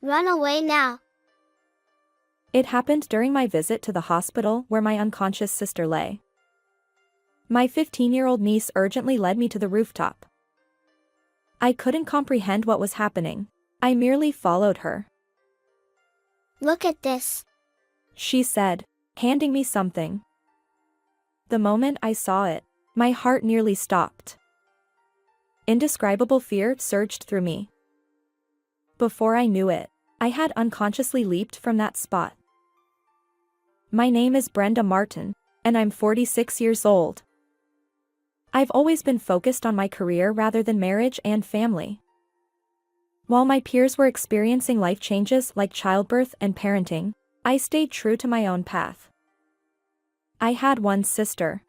Run away now. It happened during my visit to the hospital where my unconscious sister lay. My 15-year-old niece urgently led me to the rooftop. I couldn't comprehend what was happening. I merely followed her. Look at this, she said, handing me something. The moment I saw it, my heart nearly stopped. Indescribable fear surged through me. Before I knew it, I had unconsciously leaped from that spot. My name is Brenda Martin, and I'm 46 years old. I've always been focused on my career rather than marriage and family. While my peers were experiencing life changes like childbirth and parenting, I stayed true to my own path. I had one sister.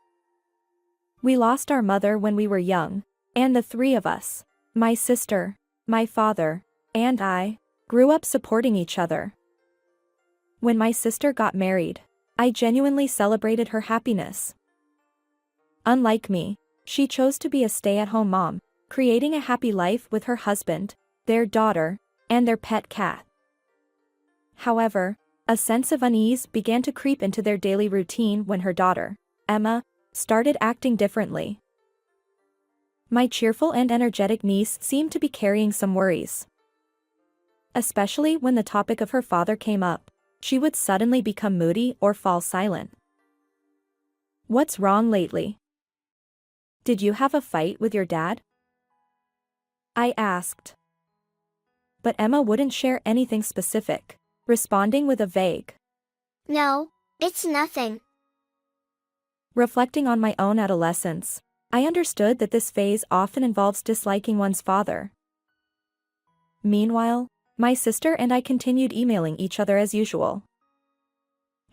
We lost our mother when we were young, and the three of us, my sister, my father, and I, grew up supporting each other. When my sister got married, I genuinely celebrated her happiness. Unlike me, she chose to be a stay-at-home mom, creating a happy life with her husband, their daughter, and their pet cat. However, a sense of unease began to creep into their daily routine when her daughter, Emma, started acting differently. My cheerful and energetic niece seemed to be carrying some worries. Especially when the topic of her father came up, she would suddenly become moody or fall silent. "What's wrong lately? Did you have a fight with your dad?" I asked. But Emma wouldn't share anything specific, responding with a vague, "No, it's nothing." Reflecting on my own adolescence, I understood that this phase often involves disliking one's father. Meanwhile, my sister and I continued emailing each other as usual.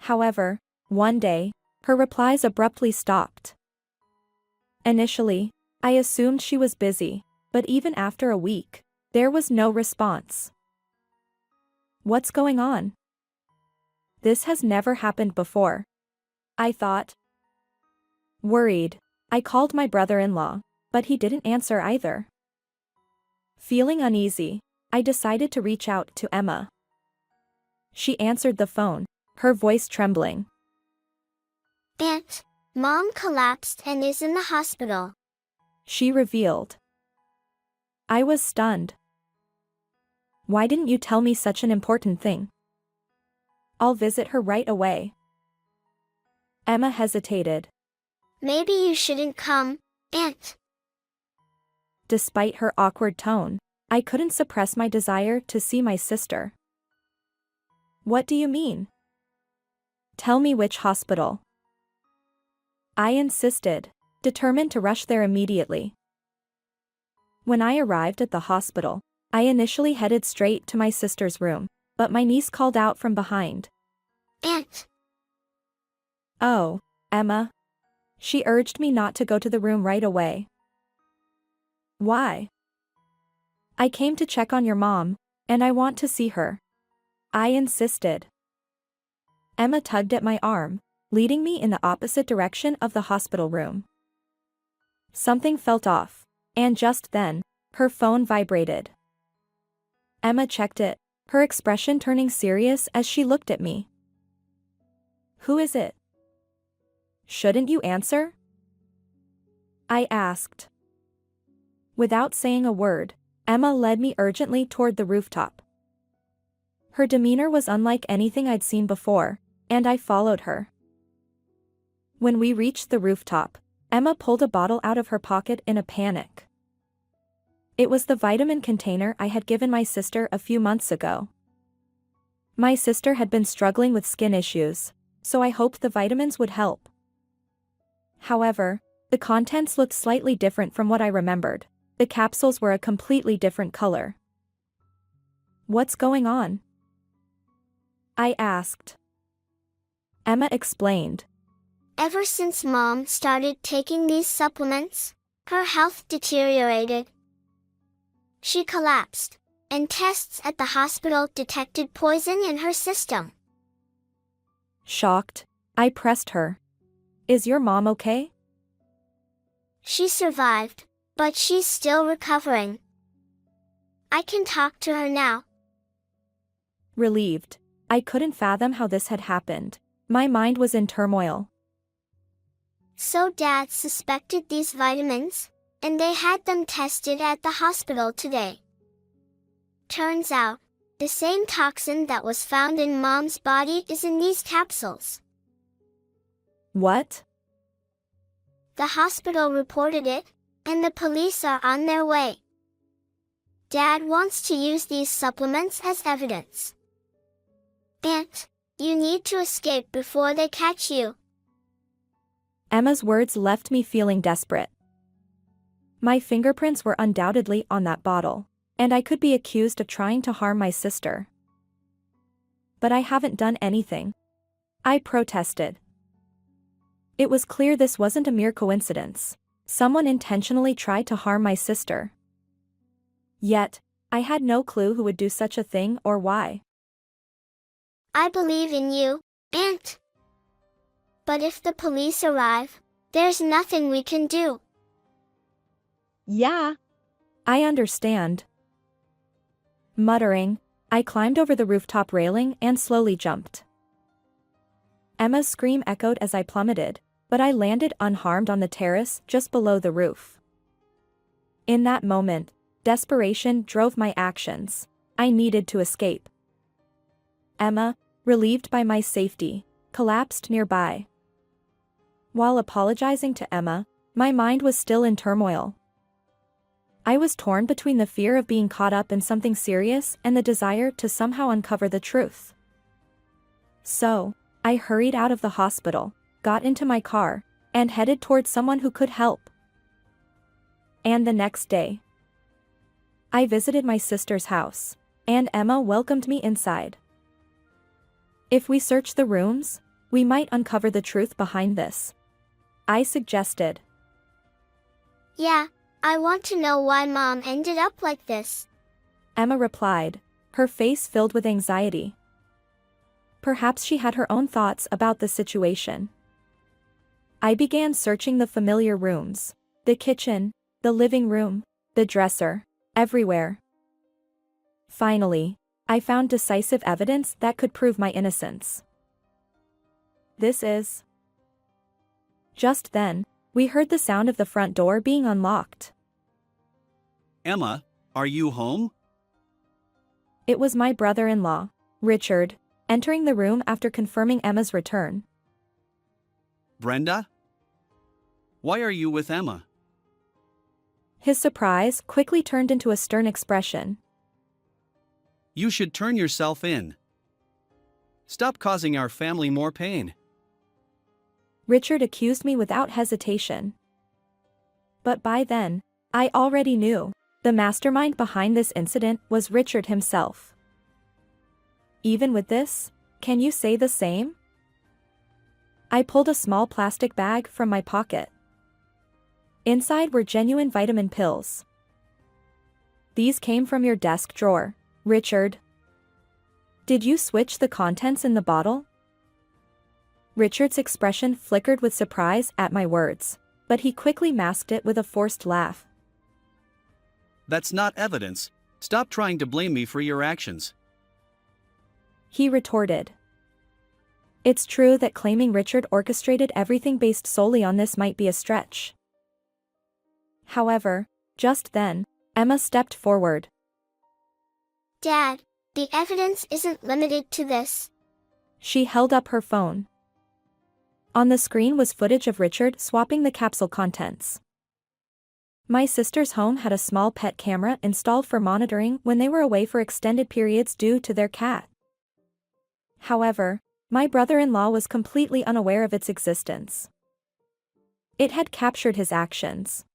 However, one day, her replies abruptly stopped. Initially, I assumed she was busy, but even after a week, there was no response. What's going on? This has never happened before, I thought. Worried, I called my brother-in-law, but he didn't answer either. Feeling uneasy, I decided to reach out to Emma. She answered the phone, her voice trembling. "Aunt, Mom collapsed and is in the hospital," she revealed. I was stunned. "Why didn't you tell me such an important thing? I'll visit her right away." Emma hesitated. "Maybe you shouldn't come, Aunt." Despite her awkward tone, I couldn't suppress my desire to see my sister. "What do you mean? Tell me which hospital." I insisted, determined to rush there immediately. When I arrived at the hospital, I initially headed straight to my sister's room, but my niece called out from behind. "Aunt." "Oh, Emma." She urged me not to go to the room right away. "Why?" "I came to check on your mom, and I want to see her," I insisted. Emma tugged at my arm, leading me in the opposite direction of the hospital room. Something felt off, and just then, her phone vibrated. Emma checked it, her expression turning serious as she looked at me. "Who is it? Shouldn't you answer?" I asked. Without saying a word, Emma led me urgently toward the rooftop. Her demeanor was unlike anything I'd seen before, and I followed her. When we reached the rooftop, Emma pulled a bottle out of her pocket in a panic. It was the vitamin container I had given my sister a few months ago. My sister had been struggling with skin issues, so I hoped the vitamins would help. However, the contents looked slightly different from what I remembered. The capsules were a completely different color. "What's going on?" I asked. Emma explained. "Ever since Mom started taking these supplements, her health deteriorated. She collapsed, and tests at the hospital detected poison in her system." Shocked, I pressed her. "Is your mom okay?" "She survived, but she's still recovering. I can talk to her now." Relieved. I couldn't fathom how this had happened. My mind was in turmoil. So Dad suspected these vitamins, and they had them tested at the hospital today. Turns out, the same toxin that was found in Mom's body is in these capsules. What? The hospital reported it, and the police are on their way. Dad wants to use these supplements as evidence. Aunt, you need to escape before they catch you. Emma's words left me feeling desperate. My fingerprints were undoubtedly on that bottle, and I could be accused of trying to harm my sister. But I haven't done anything. I protested. It was clear this wasn't a mere coincidence. Someone intentionally tried to harm my sister. Yet, I had no clue who would do such a thing or why. I believe in you, Aunt. But if the police arrive, there's nothing we can do. Yeah. I understand. Muttering, I climbed over the rooftop railing and slowly jumped. Emma's scream echoed as I plummeted, but I landed unharmed on the terrace just below the roof. In that moment, desperation drove my actions. I needed to escape. Emma, relieved by my safety, collapsed nearby. While apologizing to Emma, my mind was still in turmoil. I was torn between the fear of being caught up in something serious and the desire to somehow uncover the truth. So, I hurried out of the hospital, got into my car, and headed towards someone who could help. And the next day, I visited my sister's house, and Emma welcomed me inside. If we search the rooms, we might uncover the truth behind this, I suggested. Yeah, I want to know why Mom ended up like this, Emma replied, her face filled with anxiety. Perhaps she had her own thoughts about the situation. I began searching the familiar rooms, the kitchen, the living room, the dresser, everywhere. Finally, I found decisive evidence that could prove my innocence. This is... Just then, we heard the sound of the front door being unlocked. Emma, are you home? It was my brother-in-law, Richard, entering the room after confirming Emma's return. Brenda? Why are you with Emma? His surprise quickly turned into a stern expression. You should turn yourself in. Stop causing our family more pain. Richard accused me without hesitation. But by then, I already knew. The mastermind behind this incident was Richard himself. Even with this, can you say the same? I pulled a small plastic bag from my pocket. Inside were genuine vitamin pills. These came from your desk drawer, Richard. Did you switch the contents in the bottle? Richard's expression flickered with surprise at my words, but he quickly masked it with a forced laugh. That's not evidence. Stop trying to blame me for your actions. He retorted. It's true that claiming Richard orchestrated everything based solely on this might be a stretch. However, just then, Emma stepped forward. Dad, the evidence isn't limited to this. She held up her phone. On the screen was footage of Richard swapping the capsule contents. My sister's home had a small pet camera installed for monitoring when they were away for extended periods due to their cat. However, my brother-in-law was completely unaware of its existence. It had captured his actions.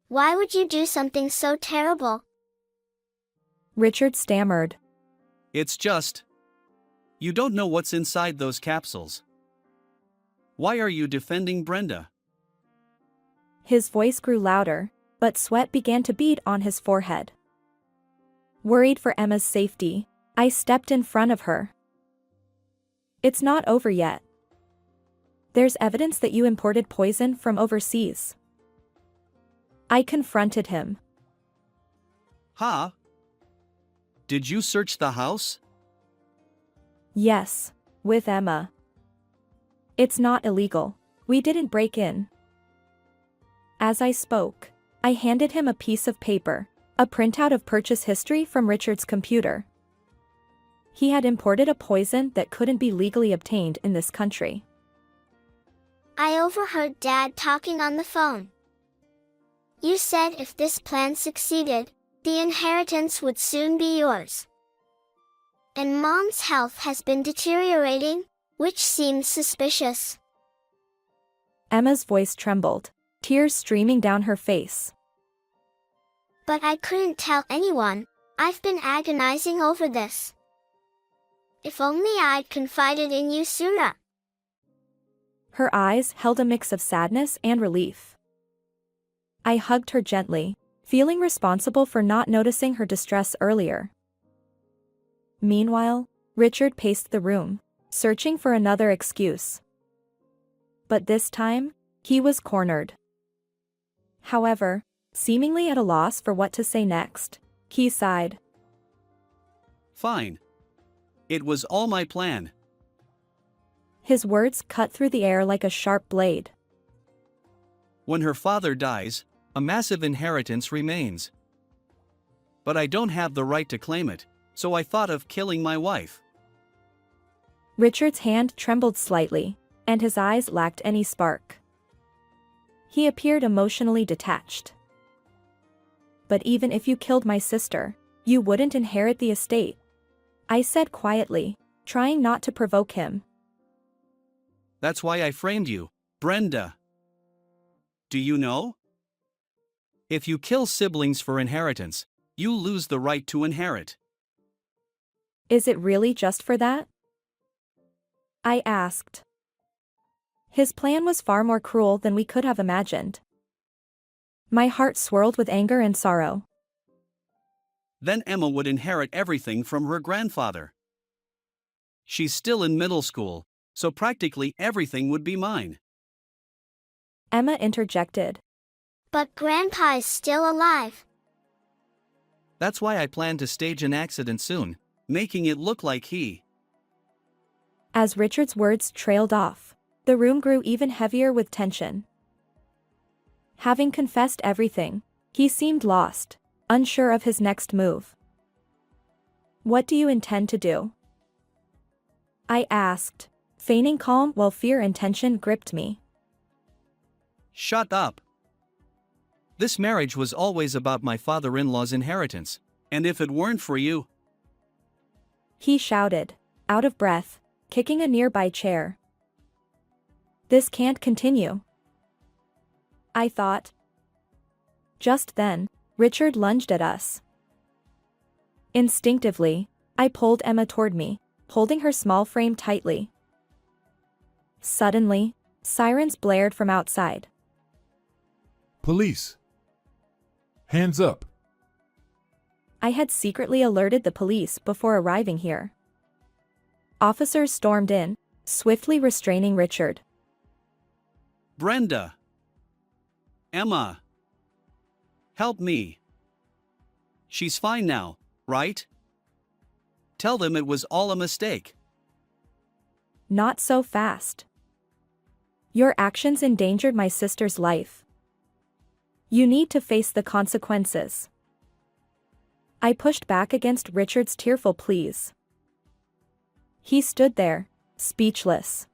Why would you do something so terrible? Richard stammered. It's just... You don't know what's inside those capsules. Why are you defending Brenda? His voice grew louder, but sweat began to bead on his forehead. Worried for Emma's safety, I stepped in front of her. It's not over yet. There's evidence that you imported poison from overseas. I confronted him. Huh? Did you search the house? Yes, with Emma. It's not illegal. We didn't break in. As I spoke, I handed him a piece of paper, a printout of purchase history from Richard's computer. He had imported a poison that couldn't be legally obtained in this country. I overheard Dad talking on the phone. You said if this plan succeeded, the inheritance would soon be yours. And Mom's health has been deteriorating, which seems suspicious. Emma's voice trembled, tears streaming down her face. But I couldn't tell anyone. I've been agonizing over this. If only I'd confided in you sooner. Her eyes held a mix of sadness and relief. I hugged her gently, feeling responsible for not noticing her distress earlier. Meanwhile, Richard paced the room, searching for another excuse. But this time, he was cornered. However, seemingly at a loss for what to say next, he sighed. Fine. It was all my plan. His words cut through the air like a sharp blade. When her father dies, a massive inheritance remains. But I don't have the right to claim it, so I thought of killing my wife. Richard's hand trembled slightly, and his eyes lacked any spark. He appeared emotionally detached. But even if you killed my sister, you wouldn't inherit the estate, I said quietly, trying not to provoke him. That's why I framed you, Brenda. Do you know? If you kill siblings for inheritance, you lose the right to inherit. Is it really just for that? I asked. His plan was far more cruel than we could have imagined. My heart swirled with anger and sorrow. Then Emma would inherit everything from her grandfather. She's still in middle school, so practically everything would be mine. Emma interjected. But Grandpa is still alive. That's why I plan to stage an accident soon, making it look like he. As Richard's words trailed off, the room grew even heavier with tension. Having confessed everything, he seemed lost, unsure of his next move. What do you intend to do? I asked, feigning calm while fear and tension gripped me. Shut up. This marriage was always about my father-in-law's inheritance, and if it weren't for you... He shouted, out of breath, kicking a nearby chair. This can't continue. I thought. Just then, Richard lunged at us. Instinctively, I pulled Emma toward me, holding her small frame tightly. Suddenly, sirens blared from outside. Police! Hands up! I had secretly alerted the police before arriving here. Officers stormed in, swiftly restraining Richard. Brenda! Emma! Help me! She's fine now, right? Tell them it was all a mistake. Not so fast. Your actions endangered my sister's life. You need to face the consequences. I pushed back against Richard's tearful pleas. He stood there, speechless.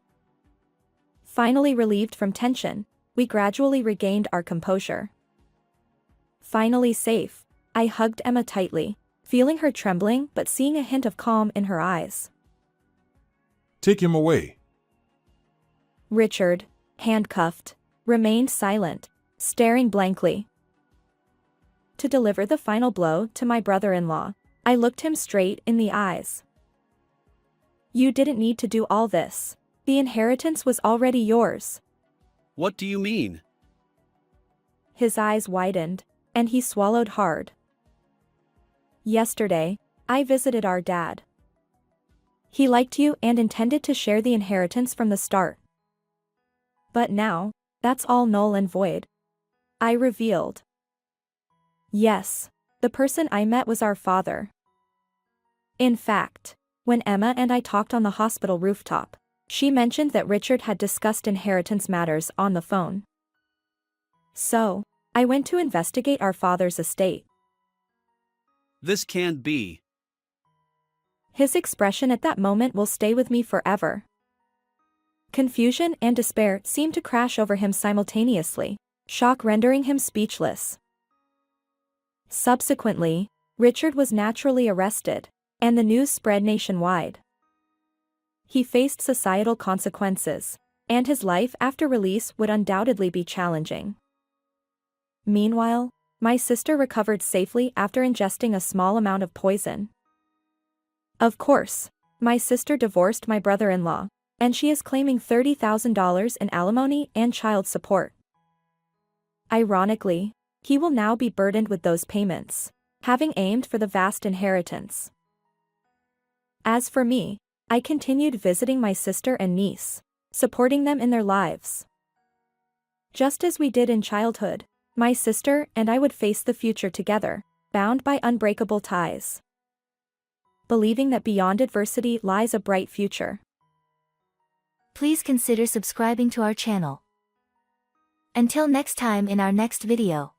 Finally relieved from tension, we gradually regained our composure. Finally safe, I hugged Emma tightly, feeling her trembling but seeing a hint of calm in her eyes. Take him away. Richard, handcuffed, remained silent, staring blankly. To deliver the final blow to my brother-in-law, I looked him straight in the eyes. You didn't need to do all this. The inheritance was already yours. What do you mean? His eyes widened, and he swallowed hard. Yesterday, I visited our dad. He liked you and intended to share the inheritance from the start. But now, that's all null and void. I revealed. Yes, the person I met was our father. In fact, when Emma and I talked on the hospital rooftop, she mentioned that Richard had discussed inheritance matters on the phone. So, I went to investigate our father's estate. This can't be. His expression at that moment will stay with me forever. Confusion and despair seemed to crash over him simultaneously, shock rendering him speechless. Subsequently, Richard was naturally arrested, and the news spread nationwide. He faced societal consequences, and his life after release would undoubtedly be challenging. Meanwhile, my sister recovered safely after ingesting a small amount of poison. Of course, my sister divorced my brother-in-law, and she is claiming $30,000 in alimony and child support. Ironically, he will now be burdened with those payments, having aimed for the vast inheritance. As for me, I continued visiting my sister and niece, supporting them in their lives. Just as we did in childhood, my sister and I would face the future together, bound by unbreakable ties. Believing that beyond adversity lies a bright future. Please consider subscribing to our channel. Until next time in our next video.